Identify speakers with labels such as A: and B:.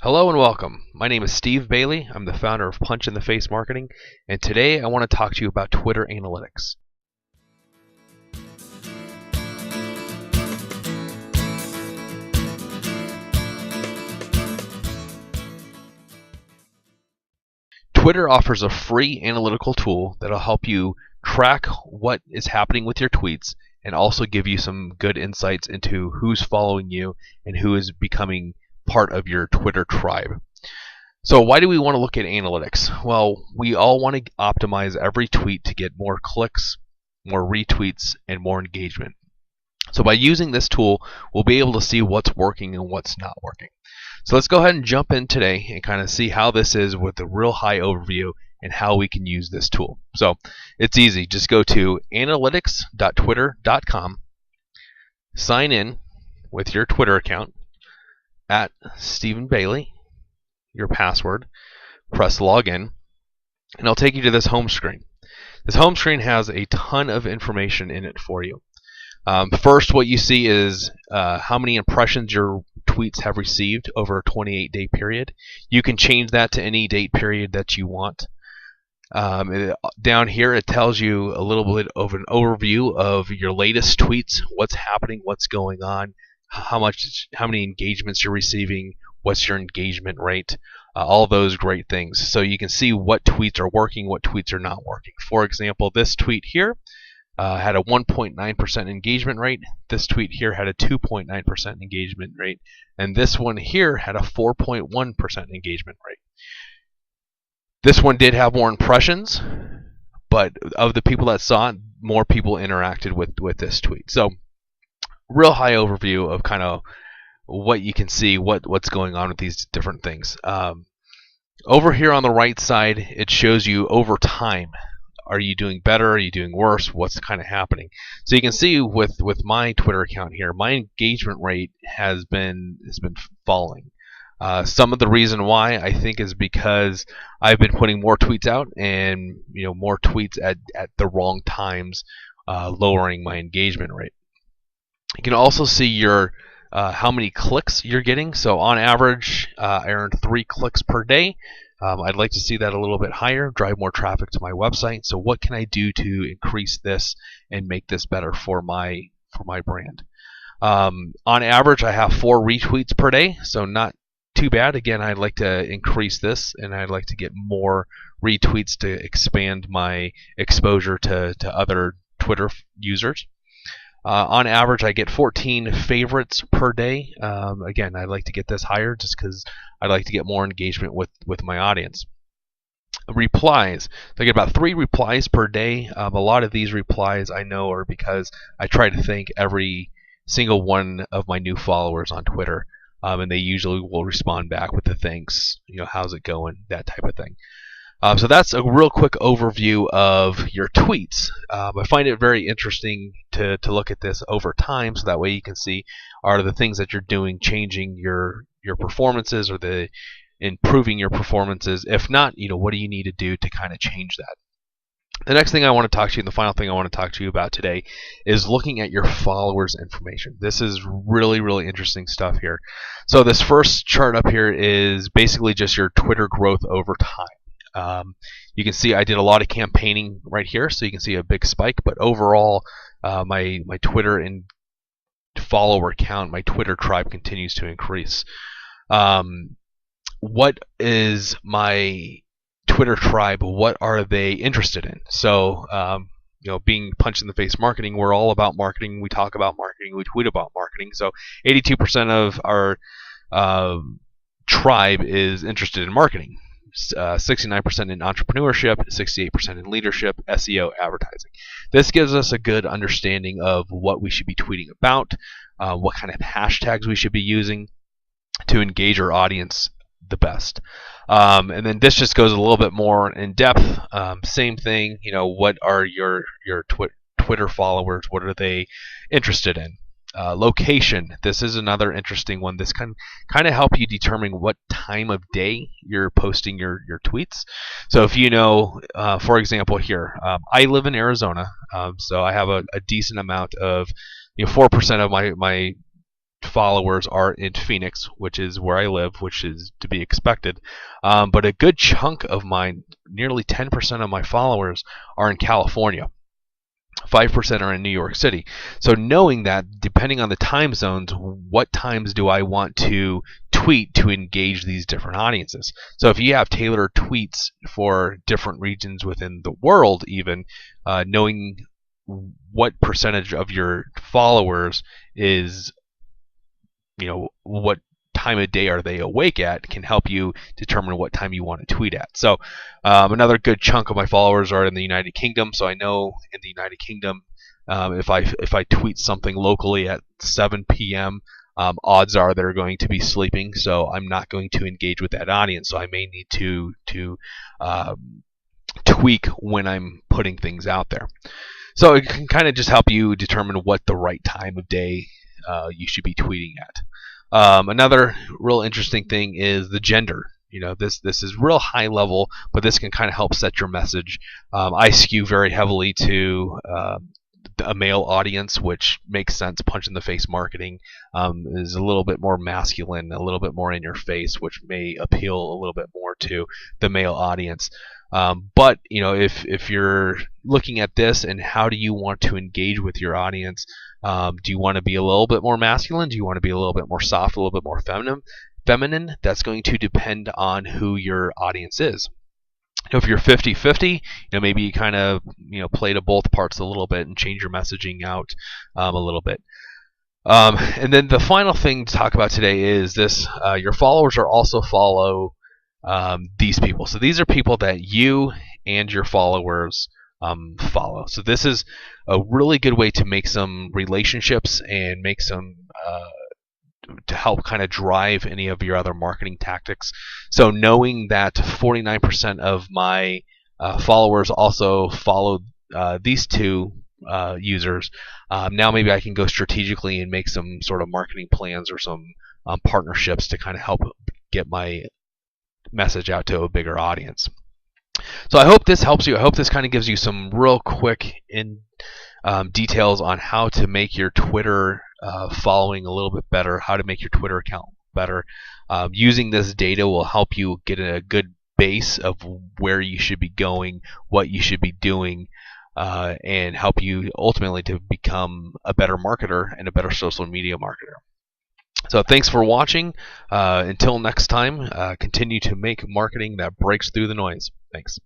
A: Hello and welcome. My name is Steve Bailey. I'm the founder of Punch in the Face Marketing, and today I want to talk to you about Twitter analytics. Twitter offers a free analytical tool that'll help you track what is happening with your tweets and also give you some good insights into who's following you and who is becoming part of your Twitter tribe. So why do we want to look at analytics? Well, we all want to optimize every tweet to get more clicks, more retweets, and more engagement. So by using this tool, we'll be able to see what's working and what's not working. So let's go ahead and jump in today and kind of see how this is with a real high overview and how we can use this tool. So it's easy. Just go to analytics.twitter.com, sign in with your Twitter account at Stephen Bailey, your password, press login, and it'll take you to this home screen. This home screen has a ton of information in it for you. First, what you see is how many impressions your tweets have received over a 28-day period. You can change that to any date period that you want. Down here, it tells you a little bit of an overview of your latest tweets, what's happening, what's going on, how many engagements you're receiving, what's your engagement rate, all those great things. So you can see what tweets are working, what tweets are not working. For example, this tweet here had a 1.9% engagement rate. This tweet here had a 2.9% engagement rate. And this one here had a 4.1% engagement rate. This one did have more impressions, but of the people that saw it, more people interacted with this tweet. So real high overview of kind of what you can see, what's going on with these different things. Over here on the right side, it shows you over time. Are you doing better? Are you doing worse? What's kind of happening? So you can see with my Twitter account here, my engagement rate has been falling. Some of the reason why I think is because I've been putting more tweets out and more tweets at the wrong times, lowering my engagement rate. You can also see your how many clicks you're getting. So on average, I earn 3 clicks per day. I'd like to see that a little bit higher, drive more traffic to my website. So what can I do to increase this and make this better for my brand? On average, I have 4 retweets per day, so not too bad. Again, I'd like to increase this, and I'd like to get more retweets to expand my exposure to other Twitter users. On average, I get 14 favorites per day. Again, I'd like to get this higher just because I'd like to get more engagement with my audience. Replies. I get about 3 replies per day. A lot of these replies I know are because I try to thank every single one of my new followers on Twitter, and they usually will respond back with the thanks, how's it going, that type of thing. So that's a real quick overview of your tweets. I find it very interesting to look at this over time, so that way you can see, are the things that you're doing changing your performances, or improving your performances? If not, what do you need to do to kind of change that? The next thing I want to talk to you, and the final thing I want to talk to you about today, is looking at your followers' information. This is really, really interesting stuff here. So this first chart up here is basically just your Twitter growth over time. You can see I did a lot of campaigning right here, so you can see a big spike. But overall, my Twitter and follower count, my Twitter tribe, continues to increase. What is my Twitter tribe? What are they interested in? So, being Punch in the Face Marketing, we're all about marketing. We talk about marketing. We tweet about marketing. So, 82% of our tribe is interested in marketing. 69% in entrepreneurship, 68% in leadership, SEO, advertising. This gives us a good understanding of what we should be tweeting about, what kind of hashtags we should be using to engage our audience the best. And then this just goes a little bit more in depth. Same thing, what are your Twitter followers, what are they interested in? Location. This is another interesting one. This can kind of help you determine what time of day you're posting your tweets. So if for example here, I live in Arizona, so I have a decent amount of, 4% of my followers are in Phoenix, which is where I live, which is to be expected. But a good chunk of mine, nearly 10% of my followers, are in California. 5% are in New York City. So knowing that, depending on the time zones, what times do I want to tweet to engage these different audiences? So if you have tailored tweets for different regions within the world, even knowing what percentage of your followers is, what time of day are they awake at, can help you determine what time you want to tweet at. So another good chunk of my followers are in the United Kingdom, so I know in the United Kingdom, if I tweet something locally at 7 p.m., odds are they're going to be sleeping, so I'm not going to engage with that audience. So I may need to tweak when I'm putting things out there. So it can kind of just help you determine what the right time of day you should be tweeting at. Another real interesting thing is the gender. This is real high level, but this can kind of help set your message. I skew very heavily to a male audience, which makes sense. Punch in the face marketing is a little bit more masculine, a little bit more in your face, which may appeal a little bit more to the male audience. But if you're looking at this and how do you want to engage with your audience, do you want to be a little bit more masculine? Do you want to be a little bit more soft, a little bit more feminine? That's going to depend on who your audience is. If you're 50-50, maybe you kind of play to both parts a little bit and change your messaging out a little bit. And then the final thing to talk about today is this: your followers are also follow these people. So these are people that you and your followers follow. So this is a really good way to make some relationships and make some to help kind of drive any of your other marketing tactics. So knowing that 49% of my followers also follow these two users, now maybe I can go strategically and make some sort of marketing plans or some partnerships to kind of help get my message out to a bigger audience. So I hope this helps you. I hope this kind of gives you some real quick details on how to make your Twitter following a little bit better, how to make your Twitter account better. Using this data will help you get a good base of where you should be going, what you should be doing, and help you ultimately to become a better marketer and a better social media marketer. So thanks for watching. Until next time, continue to make marketing that breaks through the noise. Thanks.